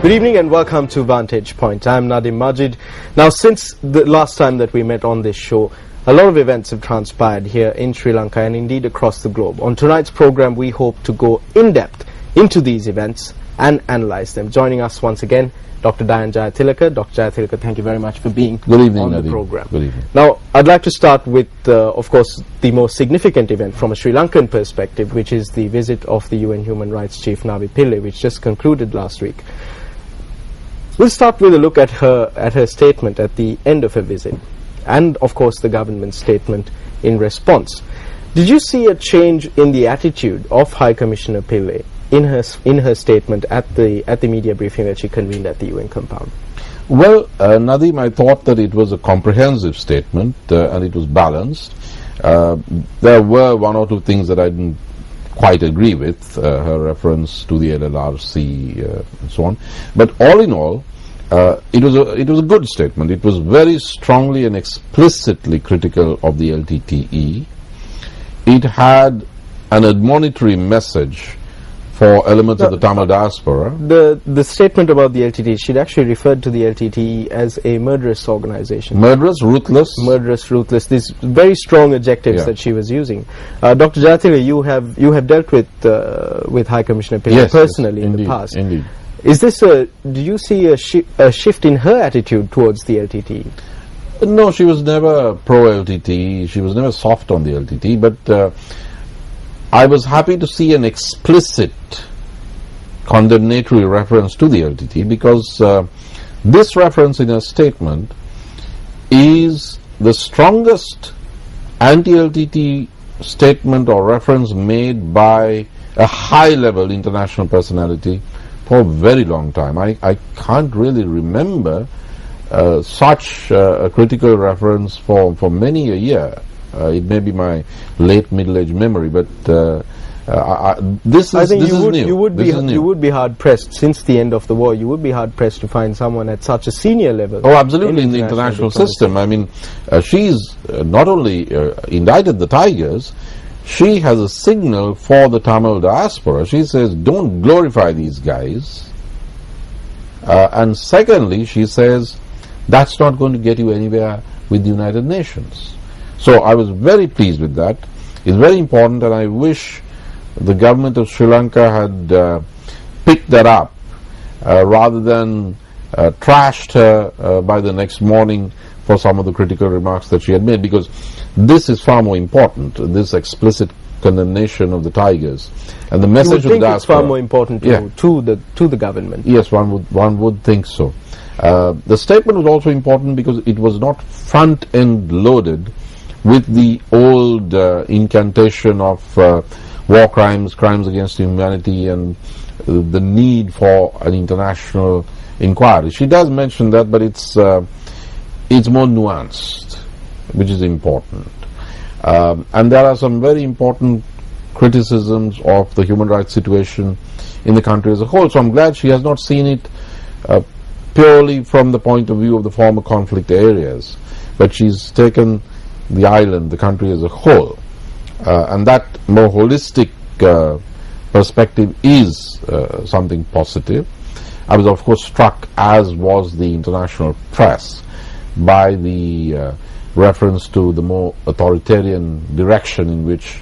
Good evening and welcome to Vantage Point. I'm Nadim Majid. Now, since the last time that we met on this show, a lot of events have transpired here in Sri Lanka and indeed across the globe. On tonight's program, we hope to go in depth into these events and analyze them. Joining us once again, Dr. Dayan Jayatilleka. Dr. Jayatilleka, thank you very much for being on the program. Good evening. Now, I'd like to start with, of course, the most significant event from a Sri Lankan perspective, which is the visit of the UN Human Rights Chief Navi Pillay, which just concluded last week. We'll start with a look at her statement at the end of her visit, and of course the government's statement in response. Did you see a change in the attitude of High Commissioner Pillay in her statement at the media briefing that she convened at the UN compound? Well, Nadim, I thought that it was a comprehensive statement and it was balanced. There were one or two things that I didn't quite agree with, her reference to the LLRC and so on. But all in all, it was a good statement. It was very strongly and explicitly critical of the LTTE. It had an admonitory message for elements of the Tamil diaspora. The statement about the LTTE, she'd actually referred to the LTTE as a murderous organization. Murderous, ruthless. Murderous, ruthless. These very strong adjectives that she was using. Dr. Jayatilleka, you have dealt with High Commissioner Pillay personally in the past. Indeed. Is this do you see a shift in her attitude towards the LTTE? No, she was never pro-LTTE. She was never soft on the LTTE, but I was happy to see an explicit condemnatory reference to the LTTE, because this reference in her statement is the strongest anti-LTTE statement or reference made by a high-level international personality for a very long time. I can't really remember such a critical reference for many a year. It may be my late middle-aged memory, but this is new. You would be hard-pressed, since the end of the war, you would be hard-pressed to find someone at such a senior level. Oh, absolutely, in the international system. I mean, she's not only indicted the Tigers, she has a signal for the Tamil diaspora. She says, don't glorify these guys. And secondly, she says, that's not going to get you anywhere with the United Nations. So I was very pleased with that. It's very important, and I wish the government of Sri Lanka had picked that up rather than trashed her by the next morning for some of the critical remarks that she had made, because this is far more important, this explicit condemnation of the Tigers and the message of the diaspora. It's far more important to the government. Yes, one would think so. The statement was also important because it was not front-end loaded with the old incantation of war crimes, crimes against humanity, and the need for an international inquiry. She does mention that, but it's more nuanced, which is important. And there are some very important criticisms of the human rights situation in the country as a whole. So I'm glad she has not seen it purely from the point of view of the former conflict areas, but she's taken the island, the country as a whole. And that more holistic perspective is something positive. I was of course struck, as was the international press, by the reference to the more authoritarian direction in which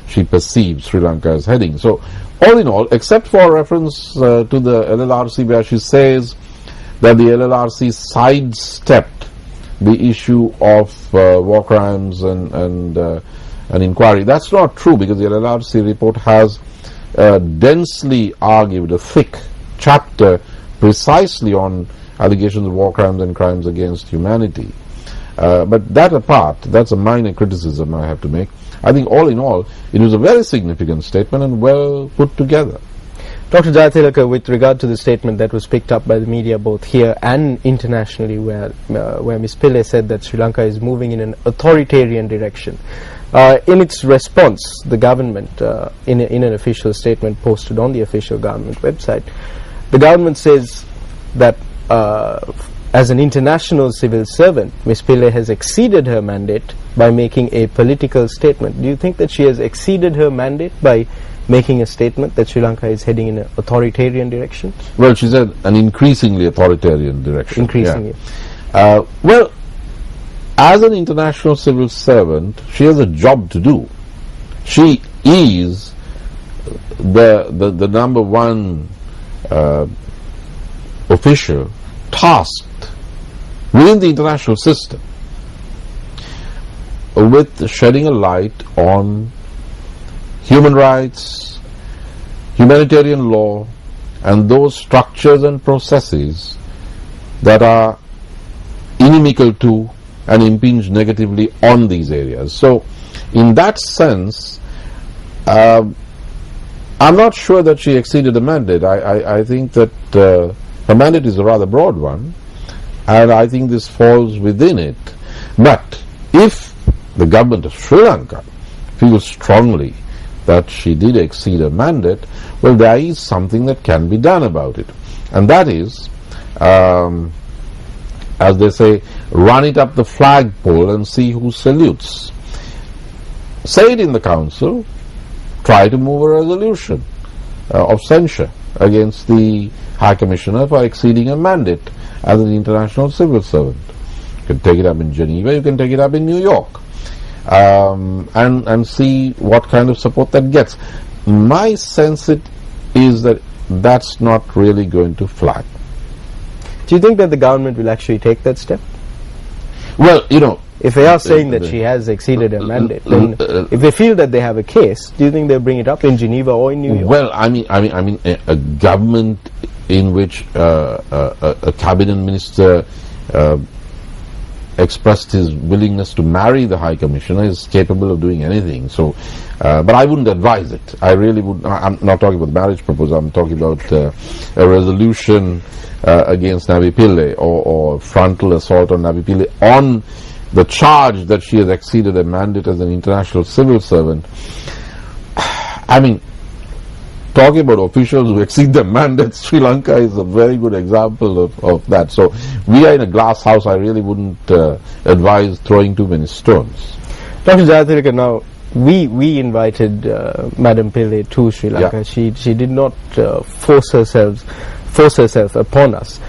she perceives Sri Lanka as heading. So all in all, except for a reference to the LLRC where she says that the LLRC sidestepped the issue of war crimes and an inquiry. That's not true, because the LLRC report has densely argued a thick chapter precisely on allegations of war crimes and crimes against humanity. But that apart, that's a minor criticism I have to make. I think all in all, it was a very significant statement and well put together. Dr. Jayatilleka, with regard to the statement that was picked up by the media both here and internationally, where Ms. Pillay said that Sri Lanka is moving in an authoritarian direction, in its response, the government, in an official statement posted on the official government website, the government says that as an international civil servant, Ms. Pillay has exceeded her mandate by making a political statement. Do you think that she has exceeded her mandate by making a statement that Sri Lanka is heading in an authoritarian direction? Well, she said an increasingly authoritarian direction. Increasingly. Yeah. Well, as an international civil servant, she has a job to do. She is the number one official tasked within the international system with shedding a light on human rights, humanitarian law, and those structures and processes that are inimical to and impinge negatively on these areas. So, in that sense, I'm not sure that she exceeded the mandate. I think that her mandate is a rather broad one, and I think this falls within it. But if the government of Sri Lanka feels strongly that she did exceed her mandate, well, there is something that can be done about it. And that is, as they say, run it up the flagpole and see who salutes. Say it in the council, try to move a resolution of censure against the High Commissioner for exceeding a mandate as an international civil servant. You can take it up in Geneva, you can take it up in New York, and see what kind of support that gets. My sense is that that's not really going to fly. Do you think that the government will actually take that step? Well, you know, if they are saying that she has exceeded her mandate, then if they feel that they have a case, do you think they'll bring it up in Geneva or in New York? Well, I mean, a government in which a cabinet minister expressed his willingness to marry the High Commissioner is capable of doing anything. So, but I wouldn't advise it. I really would. I'm not talking about the marriage proposal. I'm talking about a resolution against Navi Pillay or frontal assault on Navi Pillay on the charge that she has exceeded her mandate as an international civil servant. I mean, talking about officials who exceed their mandates, Sri Lanka is a very good example of that. So we are in a glass house. I really wouldn't advise throwing too many stones. Dr. Jayatilleka, now we invited Madam Pillay to Sri Lanka. Yeah. She did not force herself upon us.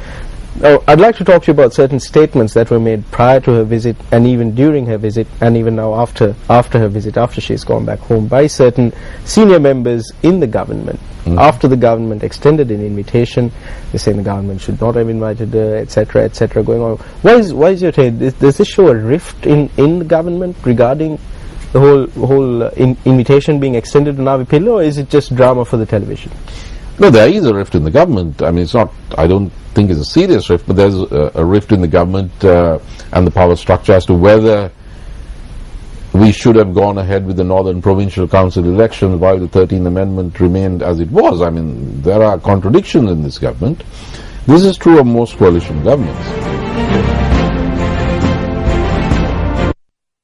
Now, I'd like to talk to you about certain statements that were made prior to her visit, and even during her visit, and even now after her visit, after she's gone back home, by certain senior members in the government. After the government extended an invitation, they're saying the government should not have invited her, etc., going on. Why is your take? Does this show a rift in the government regarding the whole invitation being extended to Navi Pillay, or is it just drama for the television? No, there is a rift in the government. I mean, it's not, I don't think it's a serious rift, but there's a rift in the government and the power structure as to whether we should have gone ahead with the Northern Provincial Council elections while the 13th Amendment remained as it was. I mean, there are contradictions in this government. This is true of most coalition governments.